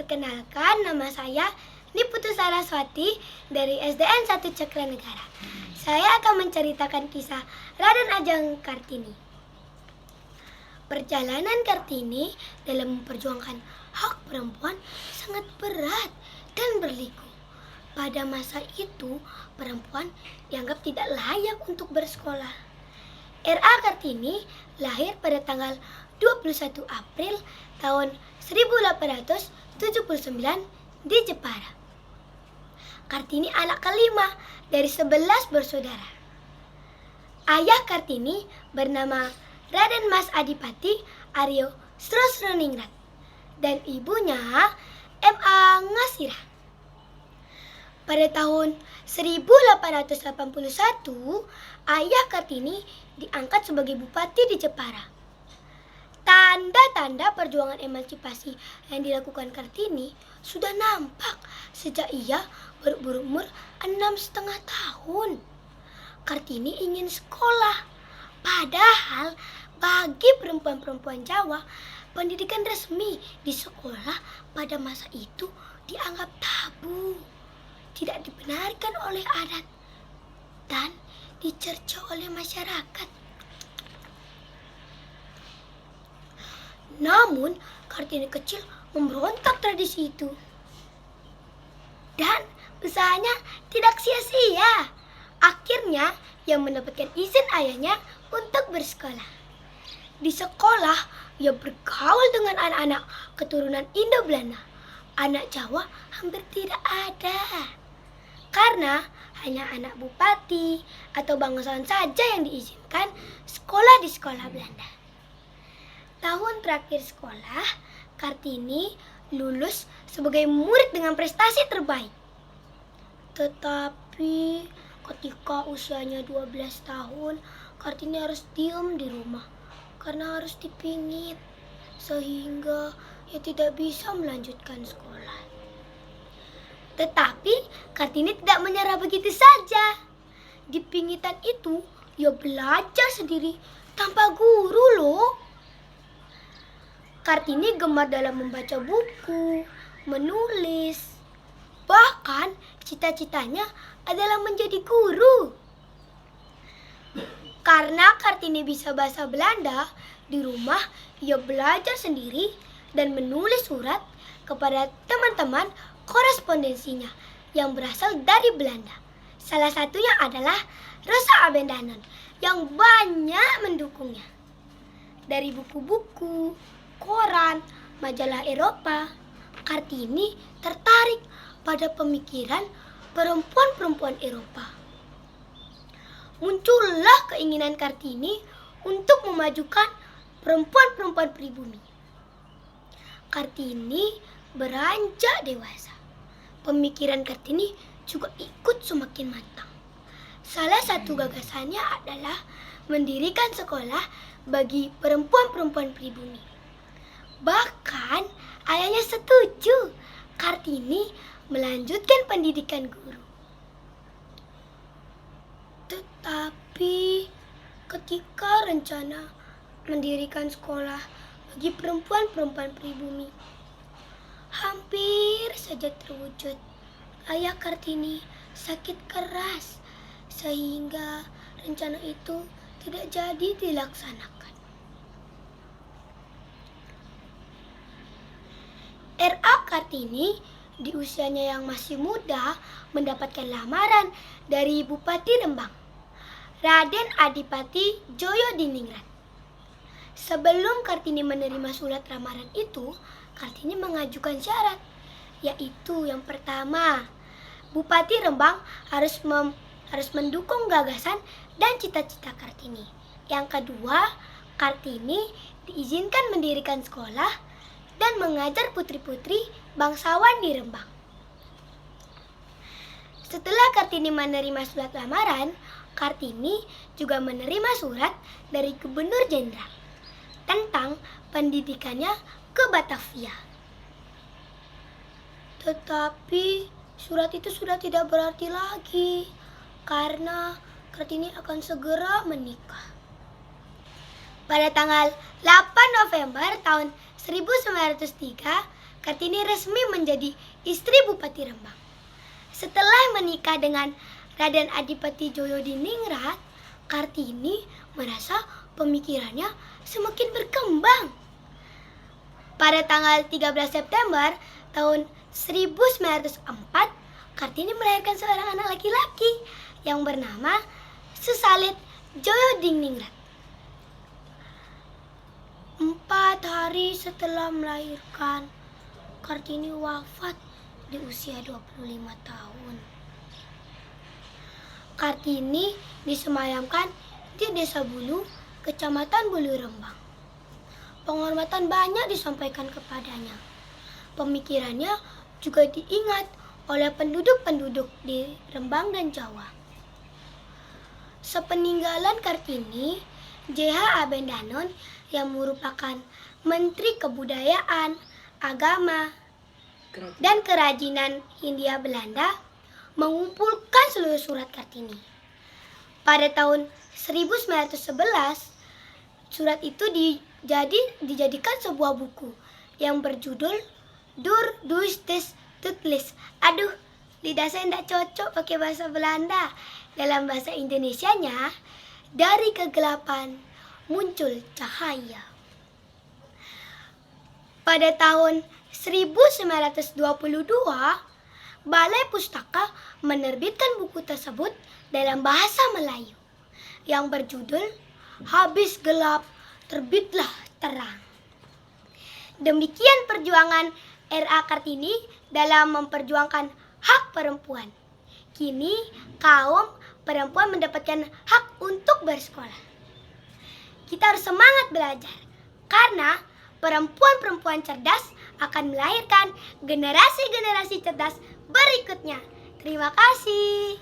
Perkenalkan, nama saya Niputu Saraswati dari SDN 1 Cakranegara. Saya akan menceritakan kisah Raden Ajeng Kartini. Perjalanan Kartini dalam memperjuangkan hak perempuan sangat berat dan berliku. Pada masa itu, perempuan dianggap tidak layak untuk bersekolah. R.A. Kartini lahir pada tanggal 21 April tahun 1879 di Jepara. Kartini anak kelima dari 11 bersaudara. Ayah Kartini bernama Raden Mas Adipati Aryo Srosroningrat dan ibunya M.A. Ngasirah. Pada tahun 1881, ayah Kartini diangkat sebagai bupati di Jepara. Tanda-tanda perjuangan emansipasi yang dilakukan Kartini sudah nampak sejak ia baru berumur 6,5 tahun. Kartini ingin sekolah, padahal bagi perempuan-perempuan Jawa, pendidikan resmi di sekolah pada masa itu dianggap tabu, tidak dibenarkan oleh adat, dan dicerca oleh masyarakat. Namun, Kartini kecil memberontak tradisi itu. Dan usahanya tidak sia-sia. Akhirnya, ia mendapatkan izin ayahnya untuk bersekolah. Di sekolah, ia bergaul dengan anak-anak keturunan Indo-Belanda. Anak Jawa hampir tidak ada. Karena hanya anak bupati atau bangsawan saja yang diizinkan sekolah di sekolah Belanda. Tahun terakhir sekolah, Kartini lulus sebagai murid dengan prestasi terbaik. Tetapi ketika usianya 12 tahun, Kartini harus diam di rumah karena harus dipingit, sehingga ia tidak bisa melanjutkan sekolah. Tetapi Kartini tidak menyerah begitu saja. Di pingitan itu, ia belajar sendiri tanpa guru loh. Kartini gemar dalam membaca buku, menulis. Bahkan cita-citanya adalah menjadi guru. Karena Kartini bisa bahasa Belanda, di rumah ia belajar sendiri dan menulis surat kepada teman-teman korespondensinya yang berasal dari Belanda. Salah satunya adalah Rosa Abendanon yang banyak mendukungnya. Dari buku-buku, koran, majalah Eropa, Kartini tertarik pada pemikiran perempuan-perempuan Eropa. Muncullah keinginan Kartini untuk memajukan perempuan-perempuan pribumi. Kartini beranjak dewasa. Pemikiran Kartini juga ikut semakin matang. Salah satu gagasannya adalah mendirikan sekolah bagi perempuan-perempuan pribumi. Bahkan ayahnya setuju Kartini melanjutkan pendidikan guru. Tetapi ketika rencana mendirikan sekolah bagi perempuan-perempuan pribumi hampir saja terwujud, ayah Kartini sakit keras sehingga rencana itu tidak jadi dilaksanakan. R.A. Kartini di usianya yang masih muda mendapatkan lamaran dari Bupati Rembang, Raden Adipati Djayadiningrat. Sebelum Kartini menerima surat lamaran itu, Kartini mengajukan syarat, yaitu yang pertama, Bupati Rembang harus mendukung gagasan dan cita-cita Kartini. Yang kedua, Kartini diizinkan mendirikan sekolah dan mengajar putri-putri bangsawan di Rembang. Setelah Kartini menerima surat lamaran, Kartini juga menerima surat dari Gubernur Jenderal tentang pendidikannya ke Batavia. Tetapi surat itu sudah tidak berarti lagi karena Kartini akan segera menikah. Pada tanggal 8 November tahun 1903, Kartini resmi menjadi istri Bupati Rembang. Setelah menikah dengan Raden Adipati Djoyodiningrat, Kartini merasa pemikirannya semakin berkembang. Pada tanggal 13 September tahun 1904, Kartini melahirkan seorang anak laki-laki yang bernama Susalit Djoyodiningrat. 4 hari setelah melahirkan, Kartini wafat di usia 25 tahun. Kartini disemayamkan di Desa Bulu, Kecamatan Bulu Rembang. Penghormatan banyak disampaikan kepadanya. Pemikirannya juga diingat oleh penduduk-penduduk di Rembang dan Jawa. Sepeninggalan Kartini, J.H. Abendanon yang merupakan Menteri Kebudayaan, Agama, dan Kerajinan Hindia Belanda mengumpulkan seluruh surat Kartini. Pada tahun 1911, surat itu dijadikan sebuah buku yang berjudul Dur Dus Des Tutlis. Aduh, lidah saya tidak cocok pakai bahasa Belanda. Dalam bahasa Indonesianya, dari kegelapan muncul cahaya. Pada tahun 1922, Balai Pustaka menerbitkan buku tersebut dalam bahasa Melayu yang berjudul Habis Gelap Terbitlah Terang. Demikian perjuangan R.A. Kartini dalam memperjuangkan hak perempuan. Kini kaum perempuan mendapatkan hak untuk bersekolah. Kita harus semangat belajar karena perempuan-perempuan cerdas akan melahirkan generasi-generasi cerdas berikutnya. Terima kasih.